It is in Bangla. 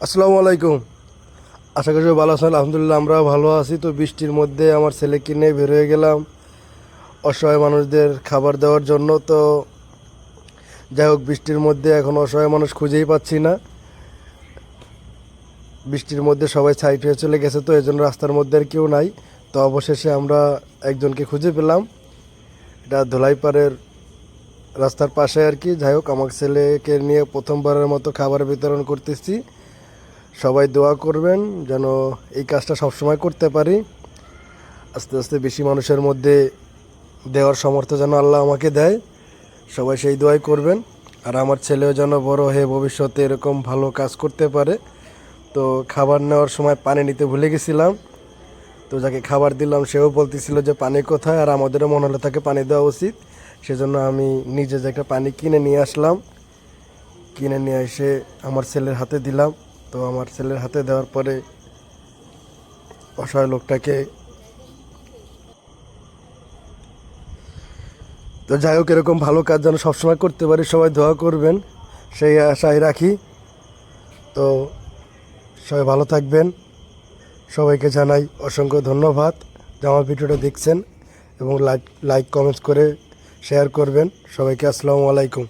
আসসালামু আলাইকুম। আশা করি সবাই ভালো আছেন। আলহামদুলিল্লাহ আমরা ভালো আছি। তো বৃষ্টির মধ্যে আমার ছেলেকে নিয়ে বের হয়ে গেলাম অসহায় মানুষদের খাবার দেওয়ার জন্য। তো যাই হোক, বৃষ্টির মধ্যে এখন অসহায় মানুষ খুঁজেই পাচ্ছি না। বৃষ্টির মধ্যে সবাই সাইড হয়ে চলে গেছে, তো এই জন্য রাস্তার মধ্যে আর কেউ নাই। তো অবশেষে আমরা একজনকে খুঁজে পেলাম। এটা ধোলাইপাড়ের রাস্তার পাশে আর কি। যাই হোক, আমার ছেলেকে নিয়ে প্রথমবারের মতো খাবার বিতরণ করতেছি। সবাই দোয়া করবেন যেন এই কাজটা সবসময় করতে পারি। আস্তে আস্তে বেশি মানুষের মধ্যে দেওয়ার সামর্থ্য যেন আল্লাহ আমাকে দেয়। সবাই সেই দোয়াই করবেন। আর আমার ছেলেও যেন বড় হয়ে ভবিষ্যতে এরকম ভালো কাজ করতে পারে। তো খাবার নেওয়ার সময় পানি নিতে ভুলে গেছিলাম। তো যাকে খাবার দিলাম সেও বলতেছিল যে পানি কোথায়, আর আমাদেরও মনে হলো তাকে পানি দেওয়া উচিত। সেজন্য আমি নিজে যে একটা পানি কিনে নিয়ে আসলাম। কিনে নিয়ে এসে আমার ছেলের হাতে দিলাম। তো আমার ছেলের হাতে দেওয়ার পরে অসহায় লোকটাকে, তো যাই হোক, এরকম ভালো কাজ যেন সবসময় করতে পারি। সবাই দোয়া করবেন, সেই আশাই রাখি। তো সবাই ভালো থাকবেন। সবাইকে জানাই অসংখ্য ধন্যবাদ যে আমার ভিডিওটা দেখছেন এবং লাইক কমেন্টস করে শেয়ার করবেন। সবাইকে আসসালামু আলাইকুম।